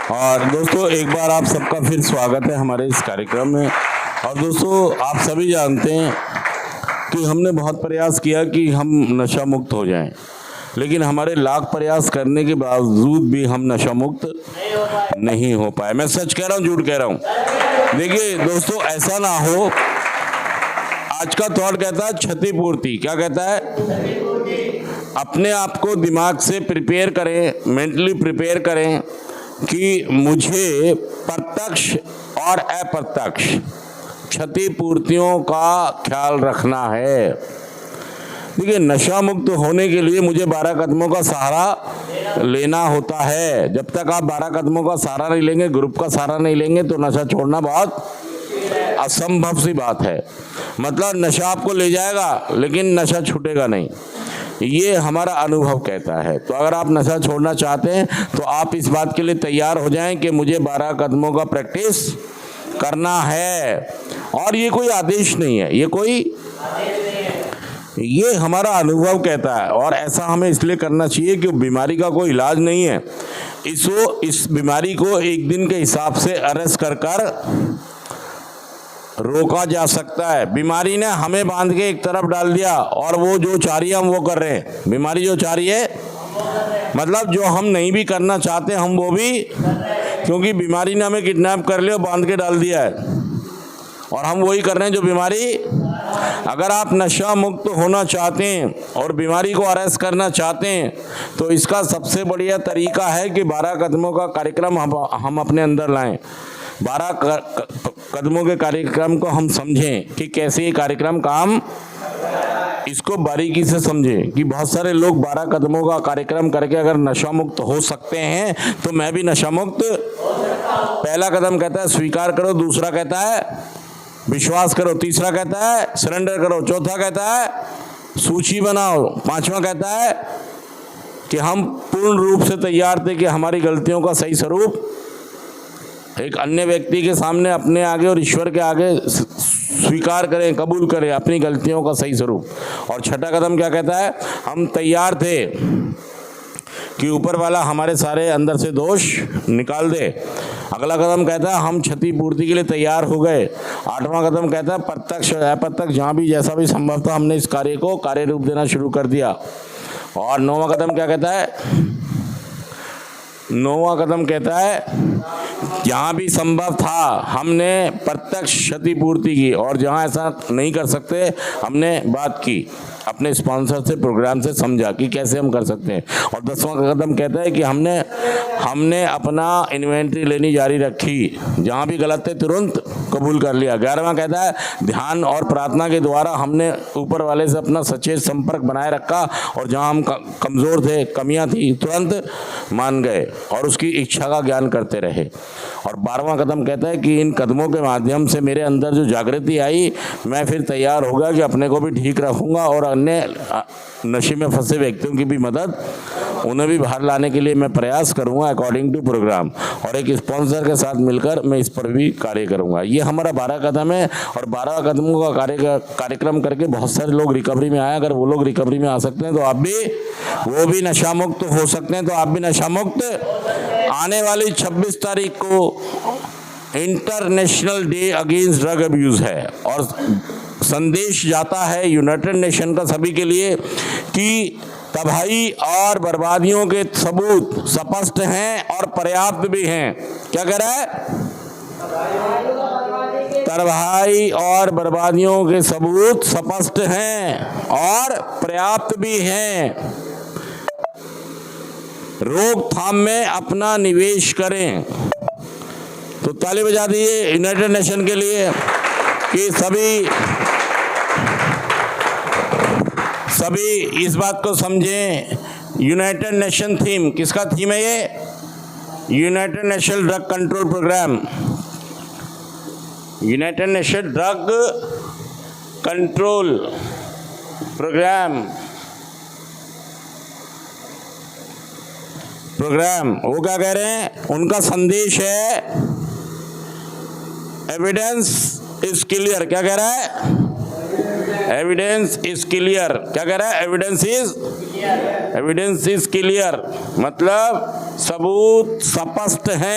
और दोस्तों एक बार आप सबका फिर स्वागत है हमारे इस कार्यक्रम में। और दोस्तों आप सभी जानते हैं कि हमने बहुत प्रयास किया कि हम नशा मुक्त हो जाएं, लेकिन हमारे लाख प्रयास करने के बावजूद भी हम नशा मुक्त नहीं हो पाए। मैं सच कह रहा हूँ झूठ कह रहा हूँ? देखिए दोस्तों, ऐसा ना हो। आज का थॉट कहता है क्षतिपूर्ति। क्या कहता है? अपने आप को दिमाग से प्रिपेयर करें, मेंटली प्रिपेयर करें कि मुझे प्रत्यक्ष और अप्रत्यक्ष क्षतिपूर्तियों का ख्याल रखना है। देखिए, नशा मुक्त होने के लिए मुझे 12 कदमों का सहारा लेना होता है। जब तक आप 12 कदमों का सहारा नहीं लेंगे, ग्रुप का सहारा नहीं लेंगे, तो नशा छोड़ना बहुत असंभव सी बात है। मतलब नशा आपको ले जाएगा लेकिन नशा छूटेगा नहीं, ये हमारा अनुभव कहता है। तो अगर आप नशा छोड़ना चाहते हैं तो आप इस बात के लिए तैयार हो जाएं कि मुझे 12 कदमों का प्रैक्टिस करना है। और ये कोई आदेश नहीं है, ये हमारा अनुभव कहता है। और ऐसा हमें इसलिए करना चाहिए कि बीमारी का कोई इलाज नहीं है। इस बीमारी को एक दिन के हिसाब से अरेस्ट कर रोका जा सकता है। बीमारी ने हमें बांध के एक तरफ डाल दिया और वो जो चाह रही है हम वो कर रहे हैं। बीमारी जो चाह रही है, मतलब जो हम नहीं भी करना चाहते हम वो भी, क्योंकि बीमारी ने हमें किडनैप कर लिया, बांध के डाल दिया है और हम वही कर रहे हैं जो बीमारी। अगर आप नशा मुक्त होना चाहते हैं और बीमारी को अरेस्ट करना चाहते हैं तो इसका सबसे बढ़िया तरीका है कि 12 कदमों का कार्यक्रम हम अपने अंदर लाएं। 12 कदमों के कार्यक्रम को हम समझें कि कैसे ये कार्यक्रम काम, इसको बारीकी से समझें कि बहुत सारे लोग 12 कदमों का कार्यक्रम करके अगर नशा मुक्त हो सकते हैं तो मैं भी नशा मुक्त। पहला कदम कहता है स्वीकार करो, दूसरा कहता है विश्वास करो, तीसरा कहता है सरेंडर करो, चौथा कहता है सूची बनाओ, पांचवा कहता है कि हम पूर्ण रूप से तैयार थे कि हमारी गलतियों का सही स्वरूप एक अन्य व्यक्ति के सामने, अपने आगे और ईश्वर के आगे स्वीकार करें, कबूल करें अपनी गलतियों का सही स्वरूप। और छठा कदम क्या कहता है? हम तैयार थे कि ऊपर वाला हमारे सारे अंदर से दोष निकाल दे। अगला कदम कहता है हम क्षतिपूर्ति के लिए तैयार हो गए। 8वां कदम कहता है प्रत्यक्ष अप्रत्यक्ष जहाँ भी जैसा भी संभव था हमने इस कार्य को कार्य रूप देना शुरू कर दिया। और 9वां कदम क्या कहता है? 9वां कदम कहता है जहाँ भी संभव था हमने प्रत्यक्ष क्षतिपूर्ति की, और जहाँ ऐसा नहीं कर सकते हमने बात की, अपने स्पॉन्सर से, प्रोग्राम से समझा कि कैसे हम कर सकते हैं। और 10वां कदम कहता है कि हमने अपना इन्वेंट्री लेनी जारी रखी, जहाँ भी गलत थे तुरंत कबूल कर लिया। 11वां कहता है ध्यान और प्रार्थना के द्वारा हमने ऊपर वाले से अपना सचेत संपर्क बनाए रखा और जहाँ हम कमज़ोर थे, कमियाँ थी, तुरंत मान गए और उसकी इच्छा का ज्ञान करते रहे। और 12वां कदम कहता है कि इन कदमों के माध्यम से मेरे अंदर जो जागृति आई, मैं फिर तैयार हो गया कि अपने को भी ठीक रखूँगा और अन्य नशे में फंसे व्यक्तियों की भी मदद, उन्हें भी बाहर लाने के लिए मैं प्रयास करूंगा अकॉर्डिंग टू प्रोग्राम। और एक स्पॉन्सर के साथ मिलकर मैं इस पर भी कार्य करूंगा। ये हमारा 12 कदम है। और 12 कदमों का कार्यक्रम करके बहुत सारे लोग रिकवरी में आए। अगर वो लोग रिकवरी में आ सकते हैं तो आप भी, वो भी नशा मुक्त हो सकते हैं, तो आप भी नशा मुक्त। आने वाली 26 तारीख को international day against drug abuse है और संदेश जाता है यूनाइटेड नेशन का सभी के लिए कि तबाही और बर्बादियों के सबूत स्पष्ट हैं और पर्याप्त भी हैं। क्या कह रहा है? तबाही और बर्बादियों के सबूत स्पष्ट हैं और पर्याप्त भी हैं। रोकथाम में अपना निवेश करें। तो ताली बजा दीजिए यूनाइटेड नेशन के लिए कि सभी इस बात को समझें। यूनाइटेड नेशन थीम, किसका थीम है ये? United Nation drug control programme, United Nation drug control programme. वो क्या कह रहे हैं? उनका संदेश है एविडेंस इज क्लियर। क्या कह रहा है? Evidence is clear. क्या कह रहा है? एविडेंस इज क्लियर, मतलब सबूत स्पष्ट है।